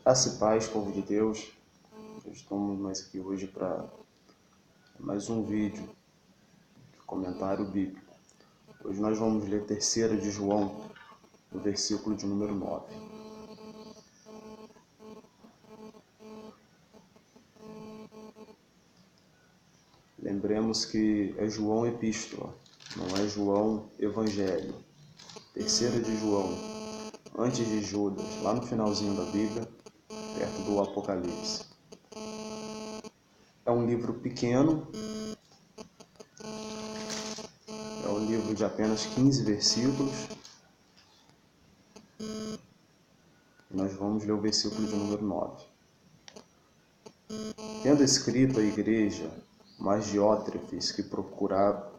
Graça e paz, povo de Deus. Estamos mais aqui hoje para mais um vídeo de comentário bíblico. Hoje nós vamos ler 3ª de João, no versículo de número 9. Lembremos que é João Epístola, não é João Evangelho. 3ª de João, antes de Judas, lá no finalzinho da Bíblia, perto do Apocalipse. É um livro pequeno, é um livro de apenas 15 versículos. Nós vamos ler o versículo de número 9. Tendo escrito à igreja, mas Diótrefes que procura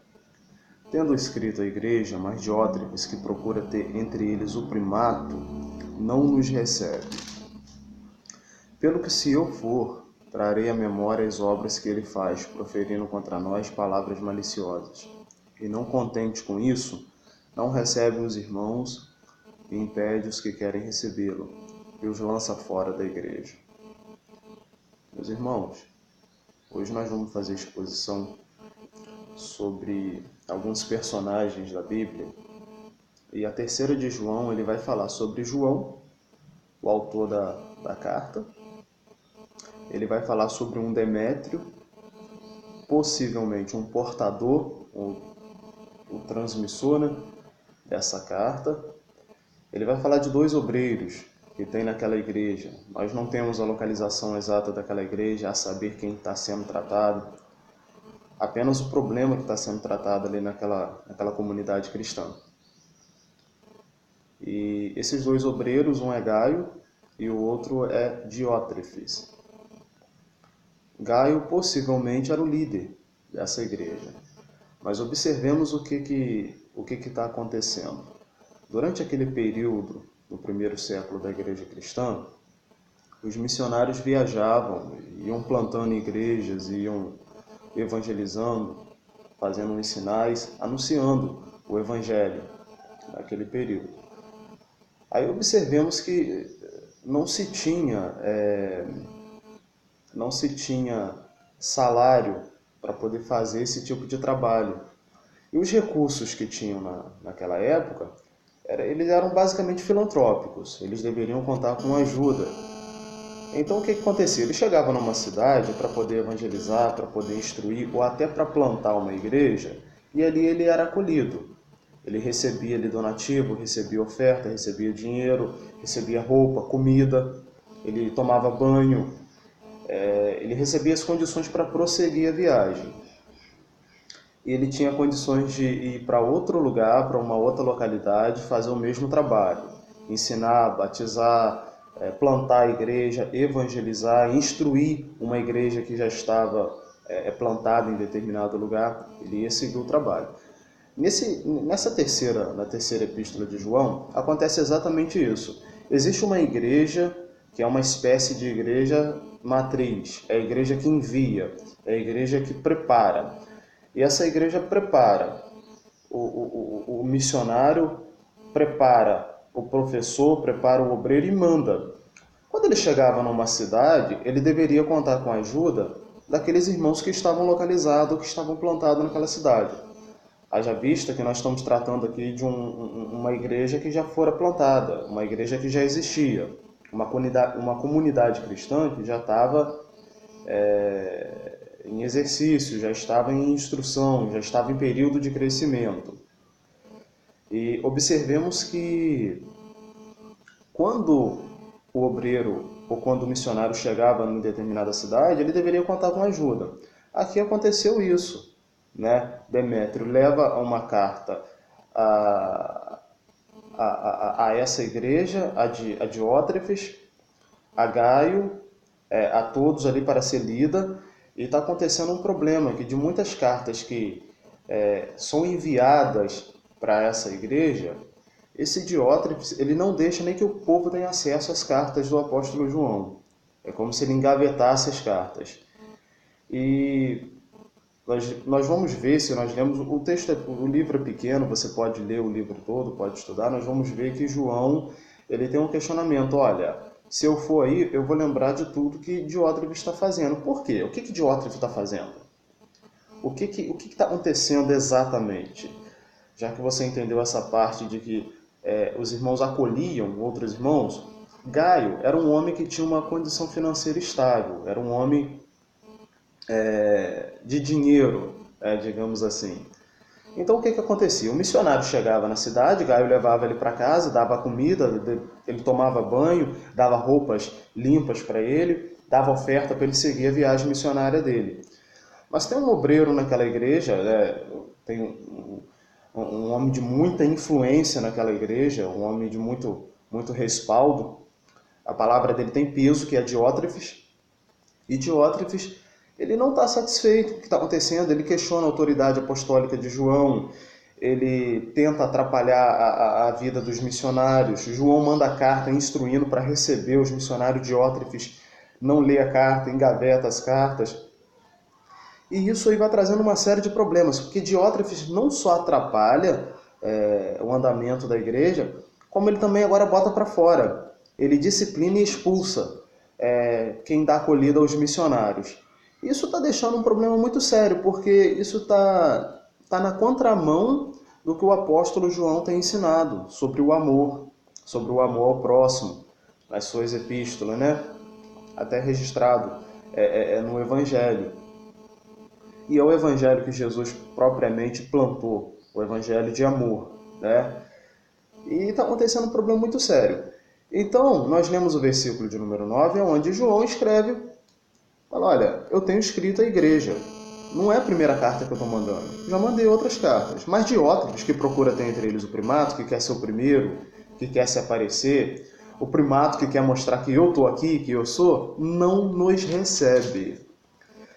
ter entre eles o primato, não nos recebe. Pelo que se eu for, trarei à memória as obras que ele faz, proferindo contra nós palavras maliciosas. E não contente com isso, não recebe os irmãos e impede os que querem recebê-lo, e os lança fora da igreja. Meus irmãos, hoje nós vamos fazer exposição sobre alguns personagens da Bíblia. E a 3ª de João, ele vai falar sobre João, o autor da carta. Ele vai falar sobre um Demétrio, possivelmente um portador, o transmissor, dessa carta. Ele vai falar de 2 obreiros que tem naquela igreja. Nós não temos a localização exata daquela igreja, a saber quem está sendo tratado. Apenas o problema que está sendo tratado ali naquela comunidade cristã. E esses 2 obreiros, um é Gaio e o outro é Diótrefes. Gaio possivelmente era o líder dessa igreja. Mas observemos o que está acontecendo. Durante aquele período, no 1º século da igreja cristã, os missionários viajavam, iam plantando igrejas, iam evangelizando, fazendo uns sinais, anunciando o evangelho naquele período. Aí observemos que não se tinha salário para poder fazer esse tipo de trabalho. E os recursos que tinham naquela época, eles eram basicamente filantrópicos, eles deveriam contar com ajuda. Então o que acontecia? Ele chegava numa cidade para poder evangelizar, para poder instruir, ou até para plantar uma igreja, e ali ele era acolhido. Ele recebia ali donativo, recebia oferta, recebia dinheiro, recebia roupa, comida, ele tomava banho, ele recebia as condições para prosseguir a viagem. E ele tinha condições de ir para outro lugar, para uma outra localidade, fazer o mesmo trabalho. Ensinar, batizar, plantar a igreja, evangelizar, instruir uma igreja que já estava plantada em determinado lugar. Ele ia seguir o trabalho. Na terceira epístola de João, acontece exatamente isso. Existe uma igreja que é uma espécie de igreja matriz, é a igreja que envia, é a igreja que prepara. E essa igreja prepara, o missionário prepara, o professor prepara o obreiro e manda. Quando ele chegava numa cidade, ele deveria contar com a ajuda daqueles irmãos que estavam localizados, que estavam plantados naquela cidade. Haja vista que nós estamos tratando aqui de uma igreja que já fora plantada, uma igreja que já existia, uma comunidade cristã que já estava em exercício, já estava em instrução, já estava em período de crescimento. E observemos que quando o obreiro ou quando o missionário chegava em determinada cidade, ele deveria contar com ajuda. Aqui aconteceu isso, né? Demétrio leva uma carta a essa igreja, a Diótrefes, a Gaio, a todos ali para ser lida. E está acontecendo um problema, que de muitas cartas que são enviadas para essa igreja, esse Diótrefes, ele não deixa nem que o povo tenha acesso às cartas do apóstolo João. É como se ele engavetasse as cartas. E nós vamos ver, se nós lemos, o livro é pequeno, você pode ler o livro todo, pode estudar, nós vamos ver que João ele tem um questionamento. Olha, se eu for aí, eu vou lembrar de tudo que Diótrefes está fazendo. Por quê? O que Diótrefes está fazendo? O que está acontecendo exatamente? Já que você entendeu essa parte de que os irmãos acolhiam outros irmãos, Gaio era um homem que tinha uma condição financeira estável, era um homem de dinheiro, digamos assim. Então o que acontecia? O missionário chegava na cidade, Gaio levava ele para casa, dava comida, ele tomava banho, dava roupas limpas para ele, dava oferta para ele seguir a viagem missionária dele. Mas tem um obreiro naquela igreja, tem um homem de muita influência naquela igreja, um homem de muito respaldo. A palavra dele tem peso, que é Diótrefes. E Diótrefes, ele não está satisfeito com o que está acontecendo, ele questiona a autoridade apostólica de João, ele tenta atrapalhar a vida dos missionários. João manda a carta instruindo para receber os missionários. Diótrefes não lê a carta, engaveta as cartas. E isso aí vai trazendo uma série de problemas, porque Diótrefes não só atrapalha o andamento da igreja, como ele também agora bota para fora. Ele disciplina e expulsa quem dá acolhida aos missionários. Isso está deixando um problema muito sério, porque isso está na contramão do que o apóstolo João tem ensinado sobre o amor ao próximo, nas suas epístolas, né? Até registrado no Evangelho. E é o Evangelho que Jesus propriamente plantou, o Evangelho de amor, né? E está acontecendo um problema muito sério. Então, nós lemos o versículo de número 9, onde João escreve, fala, olha, eu tenho escrito à igreja, não é a primeira carta que eu estou mandando, já mandei outras cartas, mas Diótrefes, que procura ter entre eles o primato, que quer ser o primeiro, que quer se aparecer, o primato que quer mostrar que eu estou aqui, que eu sou, não nos recebe.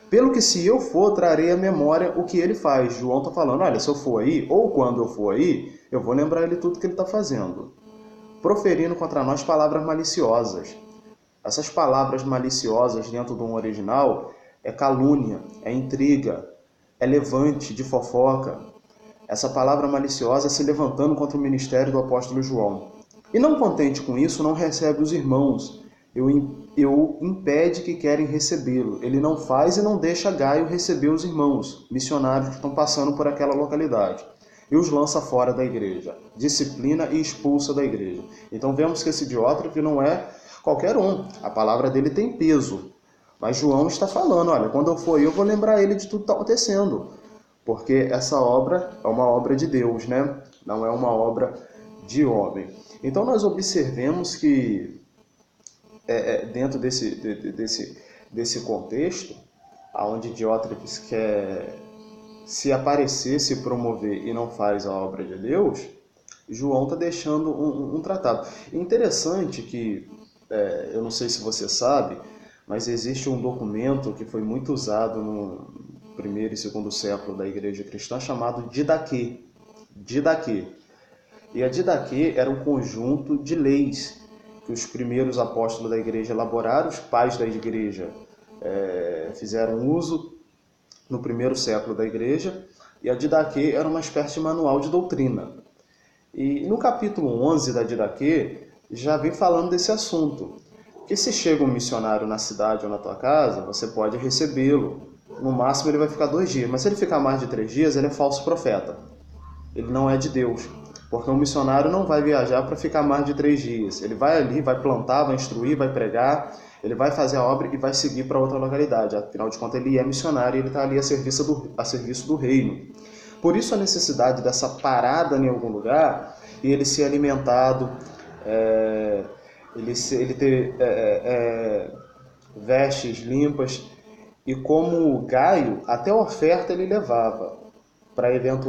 Pelo que se eu for, trarei à memória o que ele faz. João está falando, olha, se eu for aí, ou quando eu for aí, eu vou lembrar ele tudo que ele está fazendo. Proferindo contra nós palavras maliciosas. Essas palavras maliciosas dentro de um original é calúnia, é intriga, é levante de fofoca. Essa palavra maliciosa é se levantando contra o ministério do apóstolo João. E não contente com isso, não recebe os irmãos. Eu impede que querem recebê-lo. Ele não faz e não deixa Gaio receber os irmãos, missionários que estão passando por aquela localidade. E os lança fora da igreja. Disciplina e expulsa da igreja. Então vemos que esse Diótrefes não é qualquer um. A palavra dele tem peso. Mas João está falando, olha, quando eu for aí, eu vou lembrar ele de tudo que está acontecendo. Porque essa obra é uma obra de Deus, né? Não é uma obra de homem. Então nós observemos que dentro desse contexto, onde Diótrefes quer se aparecer, se promover e não faz a obra de Deus, João está deixando um tratado. Interessante que, eu não sei se você sabe, mas existe um documento que foi muito usado no primeiro e segundo século da igreja cristã chamado Didaquê. Didaquê. E a Didaquê era um conjunto de leis que os primeiros apóstolos da igreja elaboraram, os pais da igreja fizeram uso no primeiro século da igreja, e a Didaquê era uma espécie de manual de doutrina. E no capítulo 11 da Didaquê já vem falando desse assunto, que se chega um missionário na cidade ou na tua casa, você pode recebê-lo. No máximo ele vai ficar 2 dias, mas se ele ficar mais de 3 dias, ele é falso profeta. Ele não é de Deus. Porque um missionário não vai viajar para ficar mais de 3 dias. Ele vai ali, vai plantar, vai instruir, vai pregar, ele vai fazer a obra e vai seguir para outra localidade. Afinal de contas, ele é missionário e ele está ali a serviço do reino. Por isso a necessidade dessa parada em algum lugar e ele ser alimentado, ele ter vestes limpas. E como Gaio, até a oferta ele levava para eventuais